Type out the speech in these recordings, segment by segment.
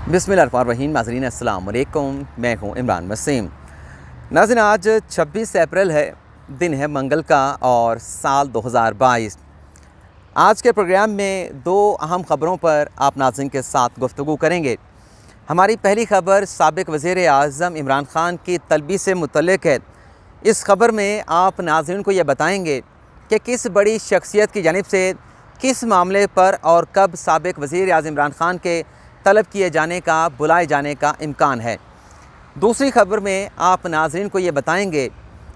बिस्मिल्लाहिर्रहमानिर्रहीम। नाज़रीन अस्सलाम वालेकुम, मैं हूँ इमरान वसीम। नाज़रीन, आज 26 अप्रैल है, दिन है मंगल का और साल 2022। आज के प्रोग्राम में दो अहम ख़बरों पर आप नाज़रीन के साथ गुफ्तगू करेंगे। हमारी पहली ख़बर साबिक़ वज़ीर आज़म इमरान ख़ान की तलबी से मुतल्लिक़ है। इस ख़बर में आप नाज़रीन को ये बताएँगे कि किस बड़ी शख्सियत की जानिब से किस मामले पर और कब साबिक़ वज़ीर आज़म इमरान ख़ान के तलब किए जाने का, बुलाए जाने का इम्कान है। दूसरी ख़बर में आप नाज़रीन को ये बताएंगे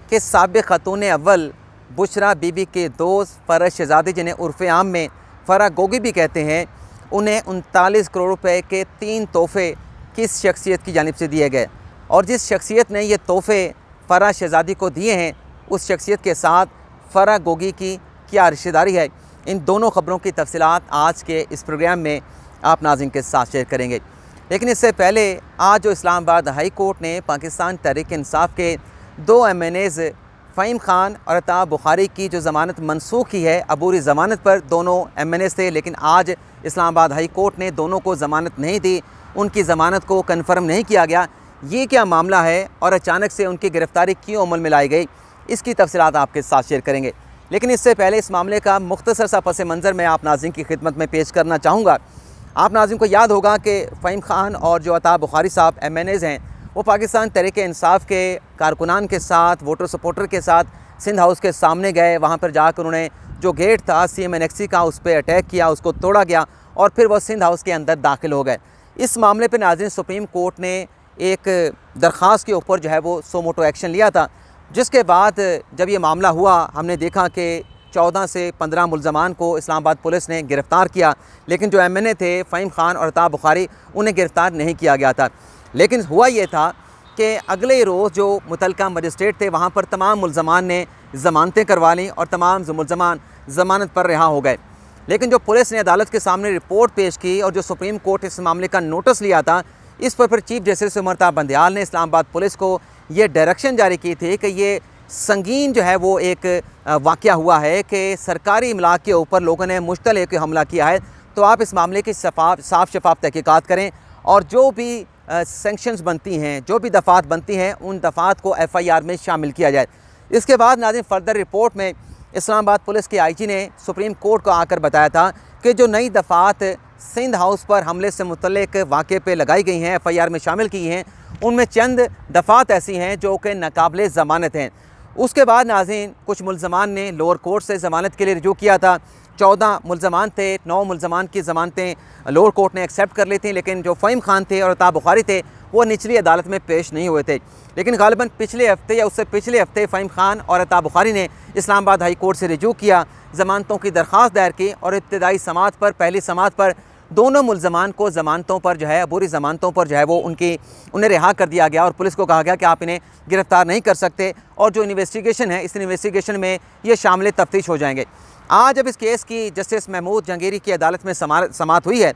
कि साबिक़ ख़ातून अव्वल बुशरा बीबी के दोस्त फ़रह शहज़ादी, जिन्हें उर्फ़ आम में फ़रह गोगी भी कहते हैं, उन्हें 39 करोड़ रुपए के 3 तोहफ़े किस शख्सियत की जानिब से दिए गए और जिस शख्सियत ने ये तोहफ़े फ़रह शहज़ादी को दिए हैं, उस शख्सियत के साथ फ़रह गोगी की क्या रिश्तेदारी है। इन दोनों ख़बरों की तफ़सीलात आज के इस प्रोग्राम में आप नाज़रीन के साथ शेयर करेंगे। लेकिन इससे पहले आज जो इस्लामाबाद हाई कोर्ट ने पाकिस्तान तहरीक इंसाफ के 2 MNAs फ़हीम ख़ान और अता बुखारी की जो ज़मानत मनसूख की है, अबूरी ज़मानत पर दोनों MNAs थे, लेकिन आज इस्लामाबाद हाई कोर्ट ने दोनों को ज़मानत नहीं दी, उनकी ज़मानत को कन्फर्म नहीं किया गया। ये क्या मामला है और अचानक से उनकी गिरफ़्तारी क्यों अमल में लाई गई, इसकी तफ़सीलात आपके साथ शेयर करेंगे। लेकिन इससे पहले इस मामले का मुख्तसर सा पस मंज़र मैं आप नाज़रीन की खिदमत में पेश करना चाहूँगा। आप नाज़रीन को याद होगा कि फ़हीम ख़ान और जो अता बुखारी साहब MNAs हैं, वो पाकिस्तान तहरीक इंसाफ के कारकुनान के साथ, वोटर सपोर्टर के साथ सिंध हाउस के सामने गए। वहाँ पर जाकर उन्होंने जो गेट था CMNXC का, उस पर अटैक किया, उसको तोड़ा गया और फिर वो सिंध हाउस के अंदर दाखिल हो गए। इस मामले पर नाज़रीन सुप्रीम कोर्ट ने एक दरख्वास्त के ऊपर जो है वो सो मोटो एक्शन लिया था, जिसके बाद जब ये मामला हुआ, हमने देखा कि 14 से 15 मुल्ज़मान को इस्लामाबाद पुलिस ने गिरफ़्तार किया, लेकिन जो MNA थे फ़हीम ख़ान और अता बुखारी, उन्हें गिरफ़्तार नहीं किया गया था। लेकिन हुआ ये था कि अगले रोज़ जो मुतलका मजिस्ट्रेट थे, वहाँ पर तमाम मुल्ज़मान ने ज़मानतें करवा लीं और तमाम मुल्ज़मान ज़मानत पर रिहा हो गए। लेकिन जो पुलिस ने अदालत के सामने रिपोर्ट पेश की और जो सुप्रीम कोर्ट इस मामले का नोटिस लिया था, इस पर फिर चीफ जस्टिस उमर ता बंदयाल ने इस्लामाबाद पुलिस को ये डायरेक्शन जारी की थी कि ये संगीन जो है वो एक वाक़या हुआ है कि सरकारी इमलाक के ऊपर लोगों ने मुश्तल एक हमला किया है, तो आप इस मामले की साफ़ शफाफ तहकीकात करें और जो भी सेंक्शंस बनती हैं, जो भी दफ़ात बनती हैं, उन दफ़ात को FIR में शामिल किया जाए। इसके बाद नाज़रीन फर्दर रिपोर्ट में इस्लामाबाद पुलिस के IG ने सुप्रीम कोर्ट को आकर बताया था कि जो नई दफ़ात सिंध हाउस पर हमले से मुतल्लिक़ वाक़े पे लगाई गई हैं, FIR में शामिल की हैं, उनमें चंद दफ़ात ऐसी हैं जो कि नाकाबिले ज़मानत हैं। उसके बाद नाज़रीन कुछ मुल्ज़मान ने लोअर कोर्ट से ज़मानत के लिए रुजू किया था। 14 मुल्ज़मान थे, 9 मुल्ज़मान की ज़मानतें लोअर कोर्ट ने एक्सेप्ट कर ली थी, लेकिन जो फ़हीम ख़ान थे और अता बुखारी थे, वो निचली अदालत में पेश नहीं हुए थे। लेकिन गालिबन पिछले हफ्ते या उससे पिछले हफ्ते फ़हीम ख़ान और अता बुखारी ने इस्लामाबाद हाई कोर्ट से रुजू किया, ज़मानतों की दरख्वास्त दायर की और इब्तदाई समाअत पर, पहली समाअत पर दोनों मुल्ज़मान को ज़मानतों पर जो है, अबूरी ज़मानतों पर जो है वो उन्हें रिहा कर दिया गया और पुलिस को कहा गया कि आप इन्हें गिरफ़्तार नहीं कर सकते और जो इन्वेस्टिगेशन है, इस इन्वेस्टिगेशन में ये शामिल तफ्तीश हो जाएंगे। आज जब इस केस की जस्टिस महमूद जहांगीरी की अदालत में समाअत हुई है,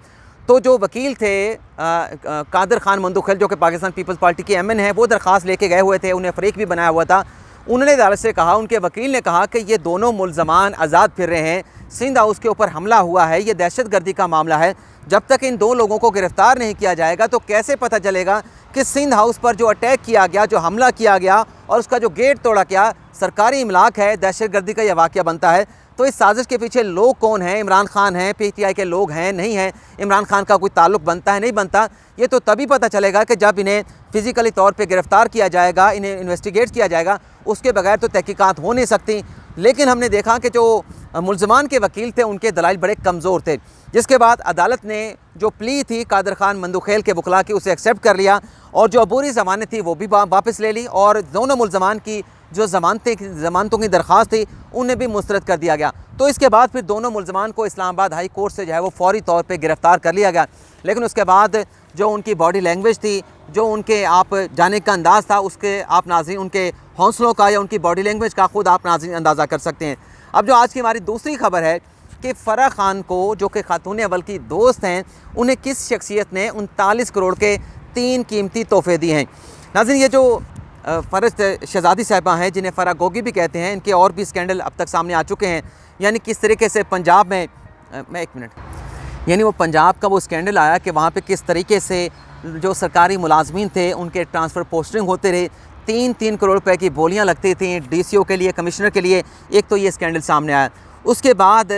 तो जो वकील थे कादर खान मंदुखेल, जो कि पाकिस्तान पीपल्स पार्टी के MN हैं, वो दरख्वास्त लेके गए हुए थे, उन्हें फ़रीक भी बनाया हुआ था। उन्होंने अदालत से कहा, उनके वकील ने कहा कि ये दोनों मुल्ज़मान आज़ाद फिर रहे हैं, सिंध हाउस के ऊपर हमला हुआ है, ये दहशतगर्दी का मामला है। जब तक इन 2 लोगों को गिरफ़्तार नहीं किया जाएगा तो कैसे पता चलेगा कि सिंध हाउस पर जो अटैक किया गया, जो हमला किया गया और उसका जो गेट तोड़ा गया, सरकारी इमलाक है, दहशतगर्दी का यह वाक़या बनता है। तो इस साजिश के पीछे लोग कौन हैं? इमरान ख़ान हैं, PTI के लोग हैं, नहीं हैं? इमरान ख़ान का कोई ताल्लुक़ बनता है, नहीं बनता? ये तो तभी पता चलेगा कि जब इन्हें फ़िज़िकली तौर पे गिरफ़्तार किया जाएगा, इन्हें इन्वेस्टिगेट किया जाएगा, उसके बगैर तो तहकीकात हो नहीं सकती। लेकिन हमने देखा कि जो मुल्ज़मान के वकील थे, उनके दलाइल बड़े कमज़ोर थे, जिसके बाद अदालत ने जो प्ली थी कादर खान मंदुखेल के वकला की, उसे एक्सेप्ट कर लिया और जो अबूरी ज़मानत थी वो भी वापस ले ली और दोनों मुल्ज़मान की जो ज़मानतों की दरख्वास्त थी, उन्हें भी मुस्तरद कर दिया गया। तो इसके बाद फिर दोनों मुल्ज़मान को इस्लामाबाद हाई कोर्ट से जो है वो फ़ौरी तौर पे गिरफ़्तार कर लिया गया। लेकिन उसके बाद जो उनकी बॉडी लैंग्वेज थी, जो उनके आप जाने का अंदाज़ था, उसके आप नाज़रीन उनके हौसलों का या उनकी बॉडी लैंग्वेज का ख़ुद आप नाज़रीन अंदाज़ा कर सकते हैं। अब जो आज की हमारी दूसरी खबर है कि फ़रह ख़ान को, जो कि ख़ातून अव्वल की दोस्त हैं, उन्हें किस शख्सियत ने 39 करोड़ के 3 कीमती तोहफ़े दिए हैं। नाज़रीन, ये जो फ़रह शहज़ादी साहिबा हैं, जिन्हें फ़रह गोगी भी कहते हैं, इनके और भी स्कैंडल अब तक सामने आ चुके हैं। यानी किस तरीके से पंजाब में यानी वो पंजाब का वो स्कैंडल आया कि वहाँ पे किस तरीके से जो सरकारी मुलाजमीन थे उनके ट्रांसफ़र पोस्टिंग होते रहे, 3-3 करोड़ रुपए की बोलियां लगती थी डीसीओ के लिए, कमिश्नर के लिए। एक तो ये स्कैंडल सामने आया। उसके बाद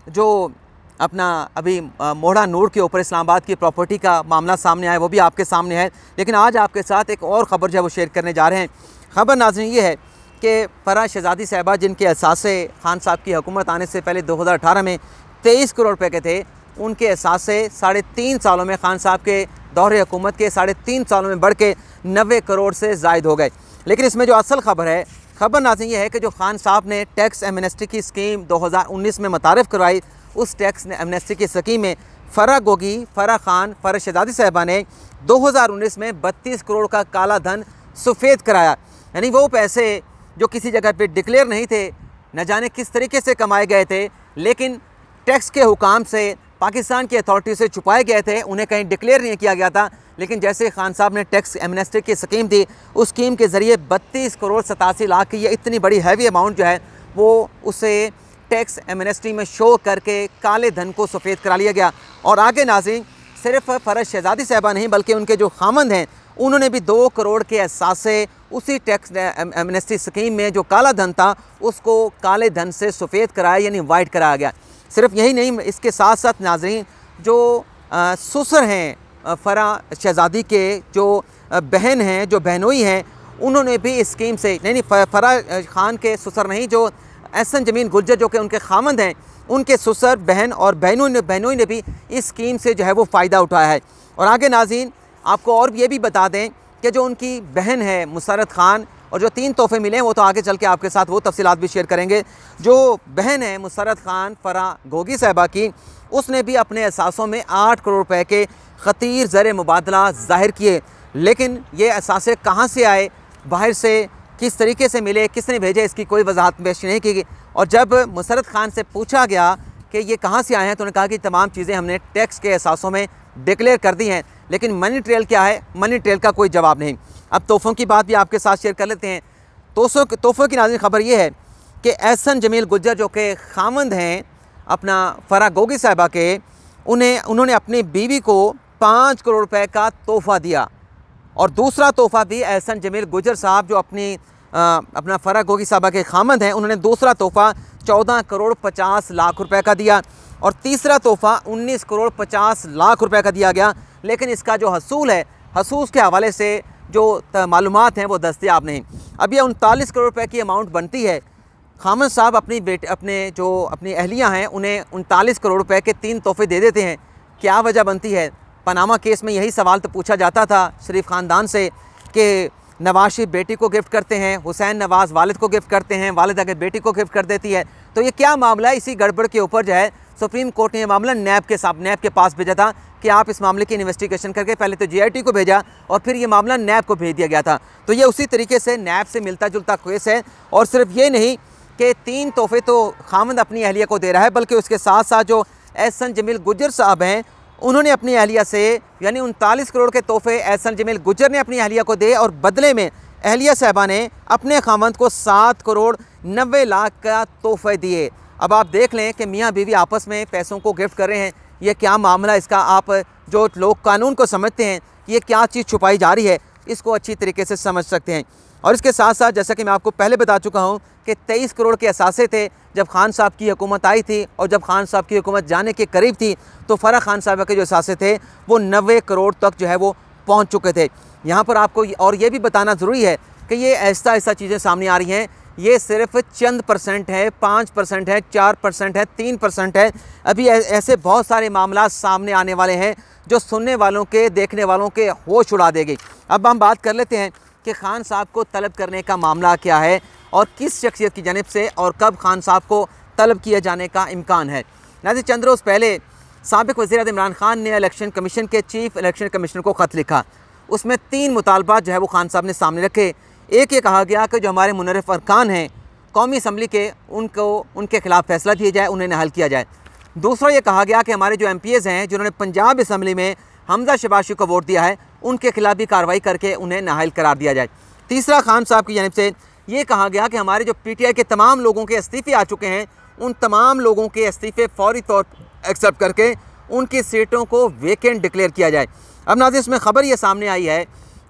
जो अपना अभी मोहड़ा नूर के ऊपर इस्लामाबाद की प्रॉपर्टी का मामला सामने आया, वो भी आपके सामने है। लेकिन आज आपके साथ एक और ख़बर जो है वो शेयर करने जा रहे हैं। ख़बर नाज़रीन ये है कि फ़राह शहज़ादी साहिबा, जिनके असासे खान साहब की हुकूमत आने से पहले 2018 में 23 करोड़ रुपए के थे, उनके असासे 3.5 सालों में खान साहब के दौरे हुकूमत के 3.5 सालों में बढ़ के 90 करोड़ से ज़ायद हो गए। लेकिन इसमें जो असल ख़बर है, ख़बर नाज़रीन ये है कि जो खान साहब ने टैक्स एमनेस्टी की स्कीम 2019 में मुतारिफ़ करवाई, उस टैक्स एमनेस्टी की स्कीम में फ़राह गोगी, फ़राह खान, फ़राह शहज़ादी साहिबा ने 2019 में 32 करोड़ का काला धन सफ़ेद कराया। यानी वो पैसे जो किसी जगह पे डिक्लेयर नहीं थे, न जाने किस तरीके से कमाए गए थे, लेकिन टैक्स के हुकाम से पाकिस्तान की अथॉरिटी से छुपाए गए थे, उन्हें कहीं डिक्लेयर नहीं किया गया था। लेकिन जैसे खान साहब ने टैक्स एमनेस्टी की स्कीम थी, उस स्कीम के ज़रिए 32 करोड़ 87 लाख की ये इतनी बड़ी हैवी अमाउंट जो है वो उसे टैक्स एमनेस्टी में शो करके काले धन को सफ़ेद करा लिया गया। और आगे नाज़रीन, सिर्फ फ़राह शहज़ादी साहिबा नहीं बल्कि उनके जो खामंद हैं, उन्होंने भी 2 करोड़ के असासे उसी टैक्स एमनेस्टी स्कीम में जो काला धन था उसको काले धन से सफ़ेद कराया, यानी वाइट कराया गया। सिर्फ यही नहीं, इसके साथ साथ नाज़रीन जो ससुर हैं फ़राह शहज़ादी के, जो बहन हैं, जो बहनोई हैं, उन्होंने भी इस स्कीम से, नहीं फ़राह खान के ससुर नहीं, जो एहसन जमील गुर्जर जो कि उनके खामंद हैं, उनके ससुर, बहन और बहनोई ने भी इस स्कीम से जो है वो फ़ायदा उठाया है। और आगे नाज़रीन आपको और ये भी बता दें कि जो उनकी बहन है मुसर्रत खान, और जो 3 तोहफ़े मिले हैं वो तो आगे चल के आपके साथ वो तफसीलात भी शेयर करेंगे। जो बहन है मुसर्रत खान फ़राह गोगी साहिबा की, उसने भी अपने असासों में 8 करोड़ रुपए के ख़तीर ज़र मुबादला ज़ाहिर किए। लेकिन ये असासे कहाँ से आए, बाहर से किस तरीके से मिले, किसने भेजे, इसकी कोई वजाहत पेश नहीं की गई। और जब मुसर्रत खान से पूछा गया कि ये कहाँ से आए हैं, तो उन्होंने कहा कि तमाम चीज़ें हमने टैक्स के असासों में डिक्लेयर कर दी हैं। लेकिन मनी ट्रेल क्या है, मनी ट्रेल का कोई जवाब नहीं। अब तोहफ़ों की बात भी आपके साथ शेयर कर लेते हैं। तोहफ़ों की नाज़रीन ख़बर ये है कि एहसन जमील गुर्जर जो कि खामंद हैं अपना फ़राह गोगी साहिबा के, उन्होंने अपनी बीवी को 5 करोड़ रुपए का तोहफ़ा दिया। और दूसरा तोहफ़ा भी एहसन जमील गुर्जर साहब जो अपना फ़राह गोगी साहिबा के खामंद हैं, उन्होंने दूसरा तोहफ़ा 14 करोड़ 50 लाख रुपए का दिया। और तीसरा तोहफ़ा 19 करोड़ 50 लाख रुपए का दिया गया। लेकिन इसका जो हसूल है, हसूस के हवाले से जो मालूमात हैं वो दस्तयाब नहीं। अब ये 39 करोड़ रुपए की अमाउंट बनती है। खामद साहब अपनी अहलियाँ हैं, उन्हें 39 करोड़ रुपए के 3 तोहफ़े दे देते हैं। क्या वजह बनती है? पनामा केस में यही सवाल तो पूछा जाता था शरीफ ख़ानदान से कि नवाज शरीफ बेटी को गिफ्ट करते हैं, हुसैन नवाज़ वालिद को गिफ्ट करते हैं, वालिद अगर बेटी को गिफ्ट कर देती है, तो ये क्या मामला है? इसी गड़बड़ के ऊपर जो है सुप्रीम कोर्ट ने यह मामला नैब के पास भेजा था कि आप इस मामले की इन्वेस्टिगेशन करके, पहले तो जीआईटी को भेजा और फिर ये मामला नैब को भेज दिया गया था। तो ये उसी तरीके से नैब से मिलता जुलता केस है। और सिर्फ ये नहीं कि 3 तोहफ़े तो खामद अपनी अहलिया को दे रहा है, बल्कि उसके साथ साथ जो एहसन जमील गुर्जर साहब हैं, उन्होंने अपनी अहलिया से, यानी 39 करोड़ के तोहफ़े एहसन जमील गुर्जर ने अपनी अहलिया को दे, और बदले में अहलिया साहिबा ने अपने खामद को 7 करोड़ 90 लाख का तोहफ़े दिए। अब आप देख लें कि मियाँ बीवी आपस में पैसों को गिफ्ट कर रहे हैं। ये क्या मामला, इसका आप जो लोग कानून को समझते हैं, ये क्या चीज़ छुपाई जा रही है, इसको अच्छी तरीके से समझ सकते हैं। और इसके साथ साथ जैसा कि मैं आपको पहले बता चुका हूँ कि 23 करोड़ के असासे थे जब खान साहब की हुकूमत आई थी, और जब खान साहब की हुकूमत जाने के करीब थी तो फ़राह खान साहब के जो असासे थे वो 90 करोड़ तक जो है वो पहुँच चुके थे। यहाँ पर आपको और ये भी बताना ज़रूरी है कि ये ऐसा चीज़ें सामने आ रही हैं, ये सिर्फ चंद % है, 5% है, 4% है, 3% है। अभी ऐसे बहुत सारे मामला सामने आने वाले हैं जो सुनने वालों के, देखने वालों के होश उड़ा देगी। अब हम बात कर लेते हैं कि खान साहब को तलब करने का मामला क्या है और किस शख्सियत की जानिब से और कब खान साहब को तलब किए जाने का इम्कान है। नाज़रीन, चंद रोज़ पहले साबिक़ वज़ीर इमरान खान ने इलेक्शन कमीशन के चीफ इलेक्शन कमिश्नर को ख़त लिखा। उसमें 3 मुतालबात जो है वो खान साहब ने सामने रखे। एक ये कहा गया कि जो हमारे मुनर्रिफ अरकान हैं कौमी असम्बली के, उनके ख़िलाफ़ फ़ैसला दिया जाए, उन्हें नाअहल किया जाए। दूसरा ये कहा गया कि हमारे जो MPs हैं जिन्होंने पंजाब असम्बली में हमजा शबाशी को वोट दिया है, उनके खिलाफ भी कार्रवाई करके उन्हें नाअहल करार दिया जाए। तीसरा, खान साहब की जानिब से ये कहा गया कि हमारे जो PTI के तमाम लोगों के इस्तीफ़े आ चुके हैं, उन तमाम लोगों के इस्तीफ़े फ़ौरी तौर एक्सेप्ट करके उनकी सीटों को वेकेंट डिक्लेयर किया जाए। अब नाज़रीन, इसमें ख़बर ये सामने आई है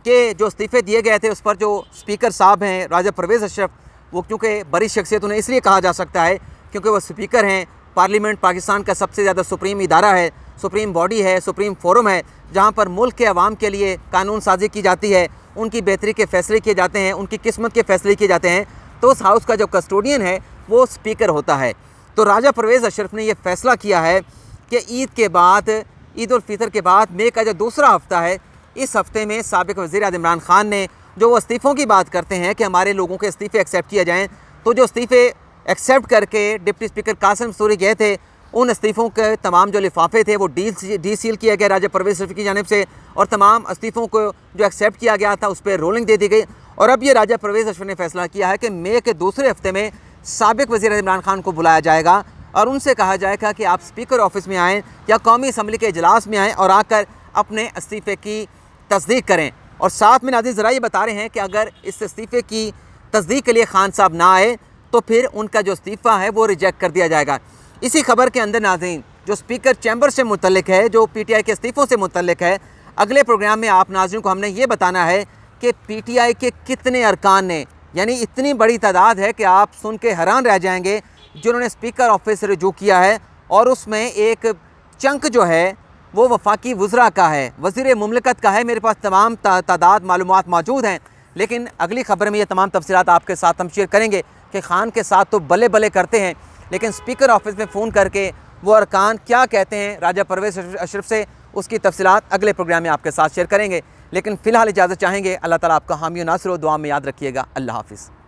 कि जो इस्तीफ़े दिए गए थे उस पर जो स्पीकर साहब हैं राजा परवेज़ अशरफ, वो क्योंकि बड़ी शख्सियत उन्हें इसलिए कहा जा सकता है क्योंकि वो स्पीकर हैं, पार्लियामेंट पाकिस्तान का सबसे ज़्यादा सुप्रीम इदारा है, सुप्रीम बॉडी है, सुप्रीम फोरम है, जहाँ पर मुल्क के अवाम के लिए कानून साजी की जाती है, उनकी बेहतरी के फ़ैसले किए जाते हैं, उनकी किस्मत के फ़ैसले किए जाते हैं। तो उस हाउस का जो कस्टोडियन है वो स्पीकर होता है। तो राजा परवेज़ अशरफ ने यह फ़ैसला किया है कि ईद के बाद, ईद उल फितर के बाद मई का जो दूसरा हफ़्ता है, इस हफ़्ते में साबिक़ वज़ीर-ए-आज़म इमरान खान ने जो वो इस्तीफ़ों की बात करते हैं कि हमारे लोगों के इस्तीफ़े एक्सेप्ट किए जाएँ, तो जो इस्तीफ़े एक्सेप्ट करके डिप्टी स्पीकर कासिम सूरी गए थे, उन इस्तीफ़ों के तमाम जो लिफाफे थे वो डी सील किया गया राजा परवेज़ अशरफ की जानिब से, और तमाम इस्तीफ़ों को जो एक्सेप्ट किया गया था उस पर रोलिंग दे दी गई। और अब ये राजा परवेज़ अशरफ ने फैसला किया है कि मई के दूसरे हफ्ते में साबिक़ वज़ीर इमरान खान को बुलाया जाएगा और उनसे कहा जाएगा कि आप स्पीकर ऑफिस में आएँ या कौमी असम्बली के इजलास में आएँ और आकर अपने इस्तीफ़े की तस्दीक करें। और साथ में नाज़रीन ज़रा ये बता रहे हैं कि अगर इस इस्तीफ़े की तस्दीक के लिए खान साहब ना आए तो फिर उनका जो इस्तीफ़ा है वो रिजेक्ट कर दिया जाएगा। इसी खबर के अंदर नाज़रीन, जो स्पीकर चैम्बर से मुतल्लिक है, जो PTI के इस्तीफ़ों से मुतल्लिक है, अगले प्रोग्राम में आप नाज़रीन को हमने ये बताना है कि PTI के कितने अरकान ने, यानी इतनी बड़ी तादाद है कि आप सुन के हैरान रह जाएंगे, जिन्होंने स्पीकर ऑफिस से रुजू किया है। और उसमें एक चंक जो है वो वफाकी वज़रा का है, वज़ीर मुमलिकत का है। मेरे पास तमाम तादाद मालूमात मौजूद हैं, लेकिन अगली ख़बर में ये तमाम तफसीलात आपके साथ हम शेयर करेंगे कि खान के साथ तो बल्ले बल्ले करते हैं, लेकिन स्पीकर ऑफिस में फ़ोन करके वो अरकान क्या कहते हैं राजा परवेज़ अशरफ से, उसकी तफसीलात अगले प्रोग्राम में आपके साथ शेयर करेंगे। लेकिन फ़िलहाल इजाज़त चाहेंगे। अल्लाह ताला आपका हामी और नासिर हो। दुआ में याद रखिएगा। अल्लाह हाफ़िज़।